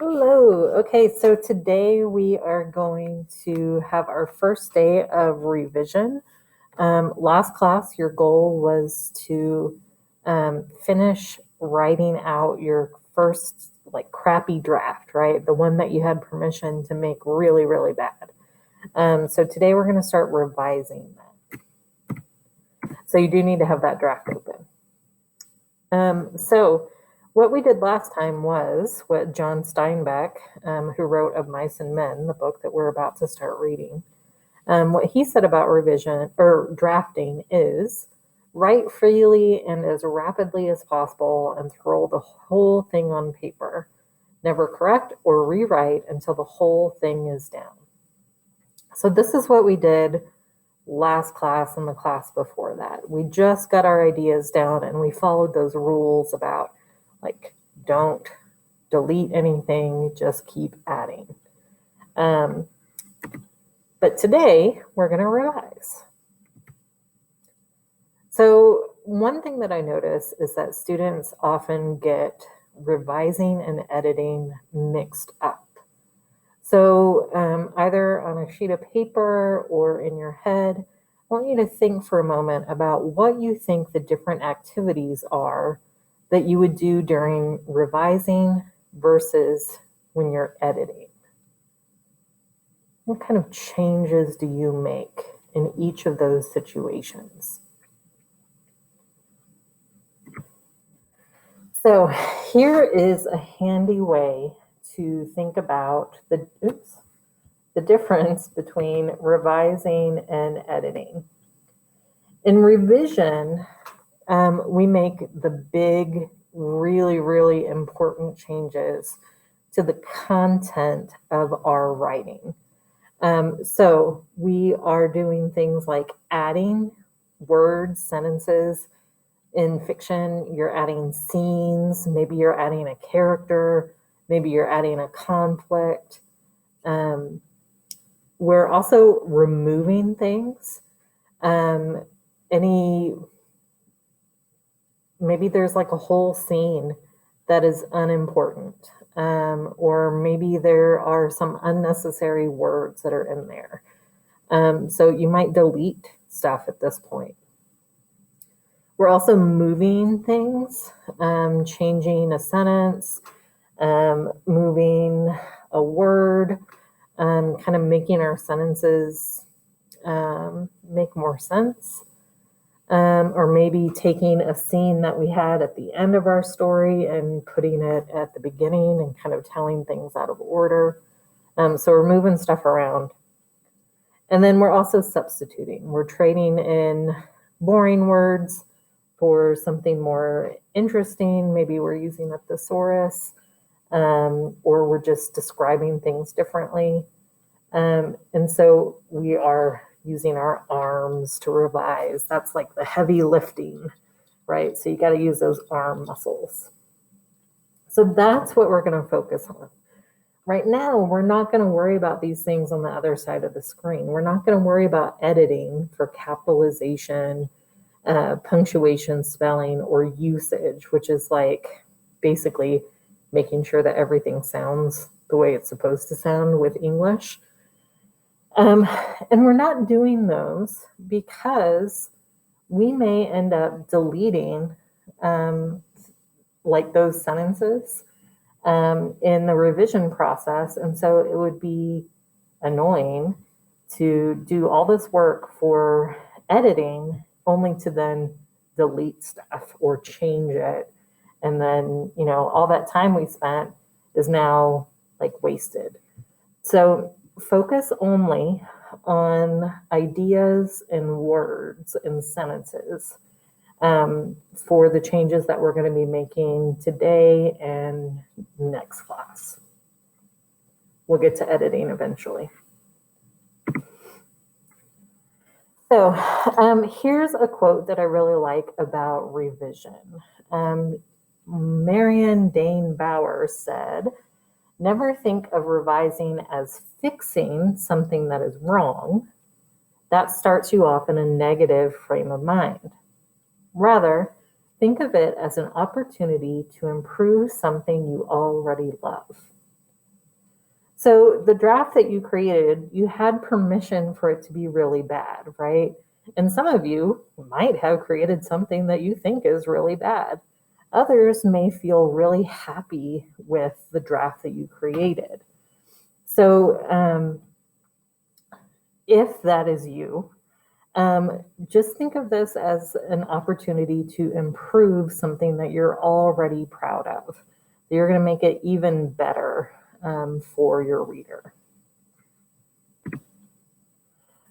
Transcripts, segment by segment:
Hello. Okay, so today we are going to have our first day of revision. Last class, your goal was to finish writing out your first like crappy draft, right? The one that you had permission to make really, really bad. So today we're going to start revising that. So you do need to have that draft open. So what we did last time was what John Steinbeck, who wrote Of Mice and Men, the book that we're about to start reading, what he said about revision or drafting is write freely and as rapidly as possible and throw the whole thing on paper. Never correct or rewrite until the whole thing is down. So this is what we did last class and the class before that. We just got our ideas down and we followed those rules about like don't delete anything, just keep adding. But today we're going to revise. So one thing that I notice is that students often get revising and editing mixed up. So either on a sheet of paper or in your head, I want you to think for a moment about what you think the different activities are that you would do during revising versus when you're editing. What kind of changes do you make in each of those situations? So here is a handy way to think about the difference between revising and editing. In revision, we make the big, really, really important changes to the content of our writing. So we are doing things like adding words, sentences. In fiction, you're adding scenes, maybe you're adding a character, maybe you're adding a conflict. We're also removing things. Maybe there's like a whole scene that is unimportant, or maybe there are some unnecessary words that are in there. So you might delete stuff at this point. We're also moving things, changing a sentence, moving a word, kind of making our sentences make more sense. Or maybe taking a scene that we had at the end of our story and putting it at the beginning and kind of telling things out of order. So we're moving stuff around. And then we're also substituting. We're trading in boring words for something more interesting. Maybe we're using a thesaurus, or we're just describing things differently. And so we are using our arms to revise. That's like the heavy lifting, right? So you got to use those arm muscles. So that's what we're going to focus on. Right now, we're not going to worry about these things on the other side of the screen. We're not going to worry about editing for capitalization, punctuation, spelling, or usage, which is like basically making sure that everything sounds the way it's supposed to sound with English. And we're not doing those because we may end up deleting like those sentences in the revision process. And so it would be annoying to do all this work for editing only to then delete stuff or change it. And then, all that time we spent is now like wasted. So focus only on ideas and words and sentences for the changes that we're going to be making today and next class. We'll get to editing eventually. So here's a quote that I really like about revision. Marion Dane Bauer said, "Never think of revising as fixing something that is wrong. That starts you off in a negative frame of mind. Rather, think of it as an opportunity to improve something you already love." So the draft that you created, you had permission for it to be really bad, right? And some of you might have created something that you think is really bad. Others may feel really happy with the draft that you created. So if that is you, just think of this as an opportunity to improve something that you're already proud of. You're going to make it even better for your reader.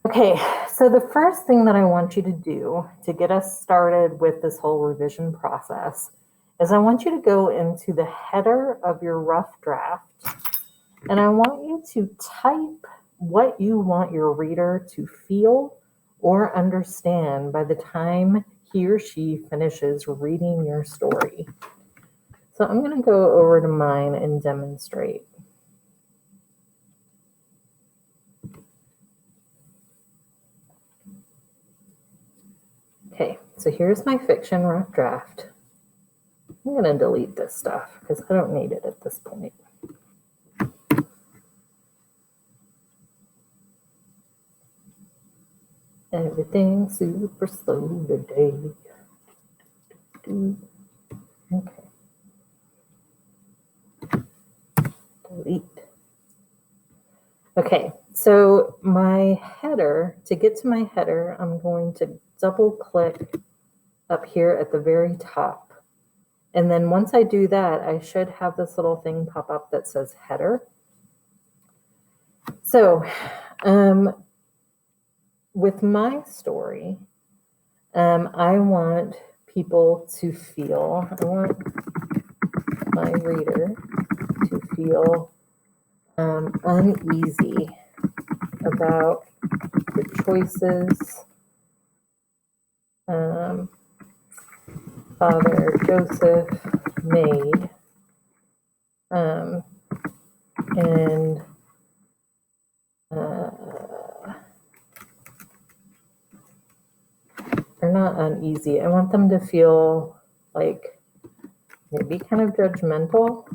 Okay, so the first thing that I want you to do to get us started with this whole revision process is I want you to go into the header of your rough draft, and I want you to type what you want your reader to feel or understand by the time he or she finishes reading your story. So I'm going to go over to mine and demonstrate. Okay, so here's my fiction rough draft. I'm going to delete this stuff because I don't need it at this point. Everything's super slow today. Okay. Delete. Okay, so my header, to get to my header, I'm going to double click up here at the very top. And then once I do that, I should have this little thing pop up that says header. So with my story, I want people to feel, I want my reader to feel uneasy about the choices Father Joseph made, and they're not uneasy. I want them to feel like maybe kind of judgmental.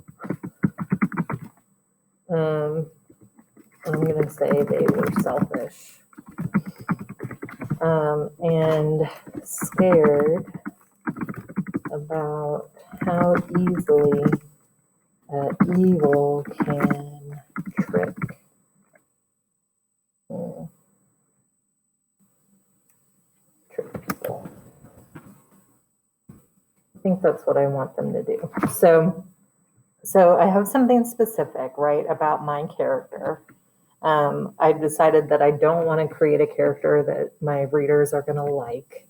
I'm going to say they were selfish and scared about how easily evil can trick. Trick people. I think that's what I want them to do. So I have something specific, right, about my character. I decided that I don't want to create a character that my readers are going to like.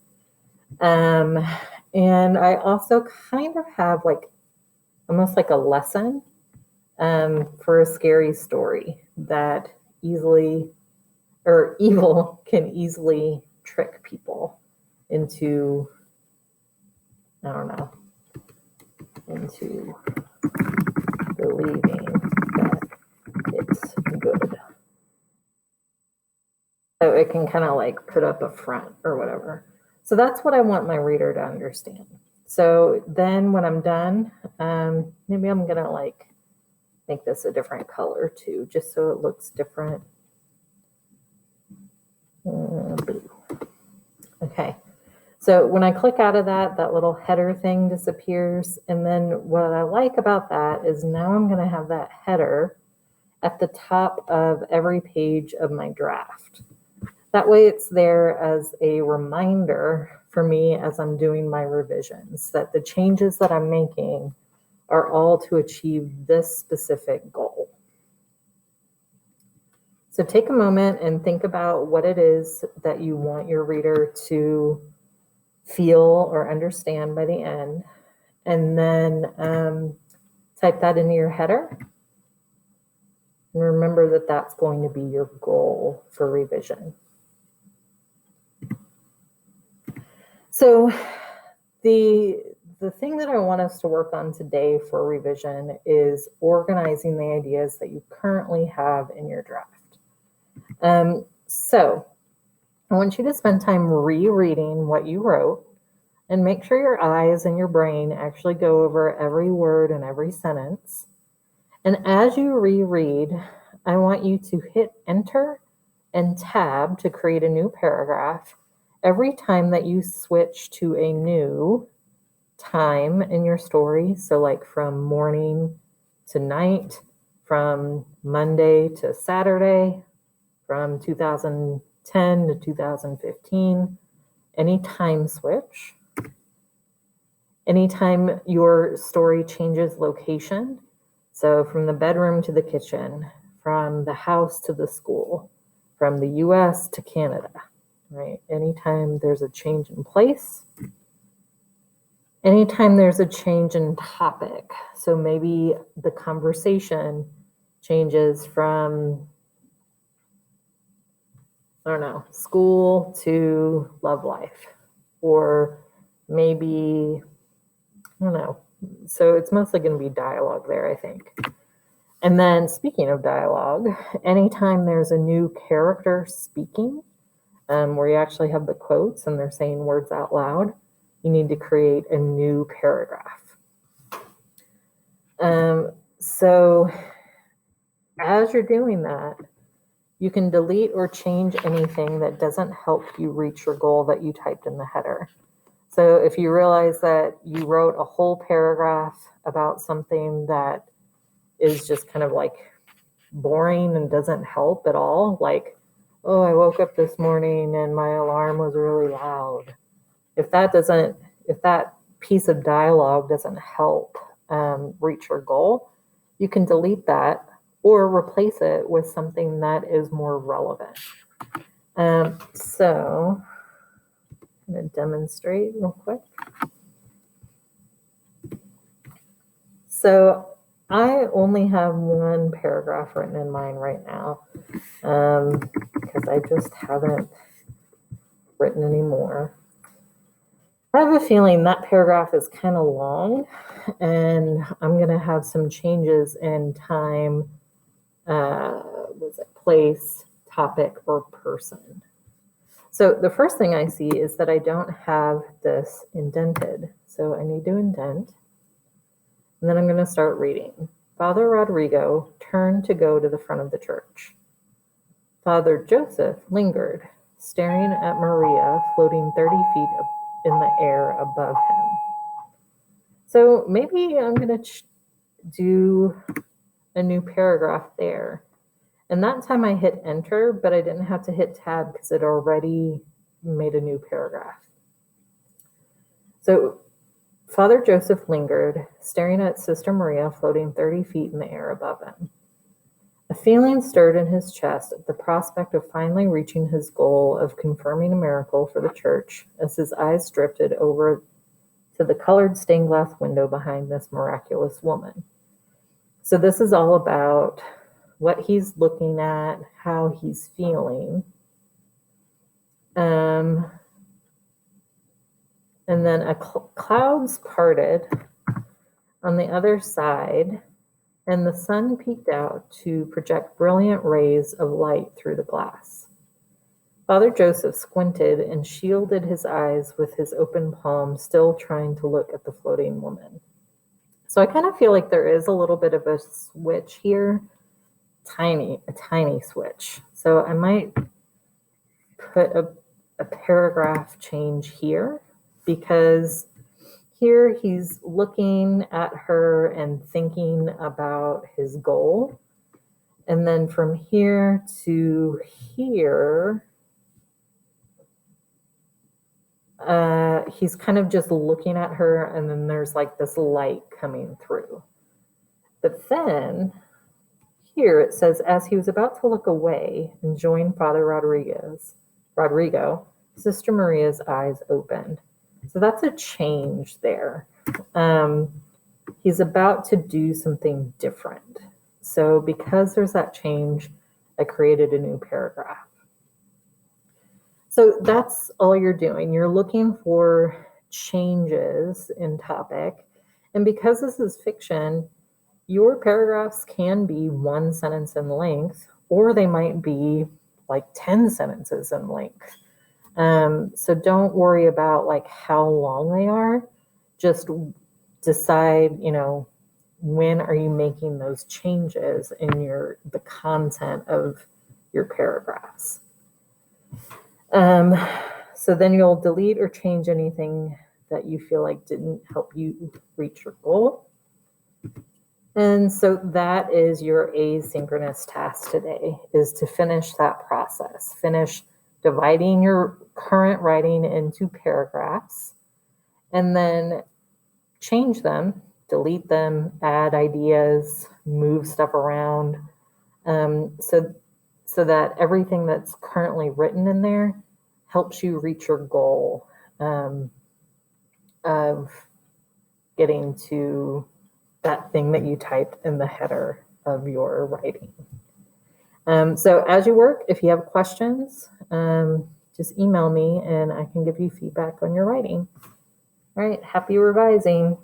And I also kind of have like almost like a lesson for a scary story that easily or evil can easily trick people into, I don't know, into believing that it's good. So it can kind of like put up a front or whatever. So that's what I want my reader to understand. So then when I'm done, maybe I'm going to like make this a different color too, just so it looks different. Blue. Okay. So when I click out of that, that little header thing disappears. And then what I like about that is now I'm going to have that header at the top of every page of my draft. That way it's there as a reminder for me as I'm doing my revisions that the changes that I'm making are all to achieve this specific goal. So take a moment and think about what it is that you want your reader to feel or understand by the end, and then type that into your header. And remember that that's going to be your goal for revision. So the thing that I want us to work on today for revision is organizing the ideas that you currently have in your draft. So I want you to spend time rereading what you wrote and make sure your eyes and your brain actually go over every word and every sentence. And as you reread, I want you to hit enter and tab to create a new paragraph every time that you switch to a new time in your story. So like from morning to night, from Monday to Saturday, from 2010 to 2015, any time switch. Anytime your story changes location, so from the bedroom to the kitchen, from the house to the school, from the US to Canada, right? Anytime there's a change in place, anytime there's a change in topic. So maybe the conversation changes from, I don't know, school to love life, or maybe, I don't know. So it's mostly going to be dialogue there, I think. And then speaking of dialogue, anytime there's a new character speaking, where you actually have the quotes and they're saying words out loud, you need to create a new paragraph. So as you're doing that, you can delete or change anything that doesn't help you reach your goal that you typed in the header. So if you realize that you wrote a whole paragraph about something that is just kind of like boring and doesn't help at all, like, oh, I woke up this morning and my alarm was really loud. If that piece of dialogue doesn't help reach your goal, you can delete that or replace it with something that is more relevant. So I'm going to demonstrate real quick. So I only have one paragraph written in mine right now, because I just haven't written any more. I have a feeling that paragraph is kind of long, and I'm going to have some changes in time, place, topic, or person. So the first thing I see is that I don't have this indented. So I need to indent. And then I'm going to start reading. Father Rodrigo turned to go to the front of the church. Father Joseph lingered, staring at Maria floating 30 feet in the air above him. So maybe I'm going to do a new paragraph there. And that time I hit enter, but I didn't have to hit tab because it already made a new paragraph. So Father Joseph lingered, staring at Sister Maria floating 30 feet in the air above him. A feeling stirred in his chest at the prospect of finally reaching his goal of confirming a miracle for the church as his eyes drifted over to the colored stained glass window behind this miraculous woman. So this is all about what he's looking at, how he's feeling. And then clouds parted on the other side, and the sun peeked out to project brilliant rays of light through the glass. Father Joseph squinted and shielded his eyes with his open palm, still trying to look at the floating woman. So I kind of feel like there is a little bit of a switch here. A tiny switch. So I might put a paragraph change here, because here he's looking at her and thinking about his goal. And then from here to here, he's kind of just looking at her, and then there's like this light coming through. But then here it says, as he was about to look away and join Father Rodrigo, Sister Maria's eyes opened. So that's a change there. He's about to do something different. So because there's that change, I created a new paragraph. So that's all you're doing. You're looking for changes in topic. And because this is fiction, your paragraphs can be one sentence in length, or they might be like 10 sentences in length. So don't worry about like how long they are. Just decide, when are you making those changes in the content of your paragraphs. So then you'll delete or change anything that you feel like didn't help you reach your goal. And so that is your asynchronous task today, is to finish that process. Finish dividing your current writing into paragraphs, and then change them, delete them, add ideas, move stuff around, so that everything that's currently written in there helps you reach your goal of getting to that thing that you typed in the header of your writing. So as you work, if you have questions, just email me and I can give you feedback on your writing. All right, happy revising.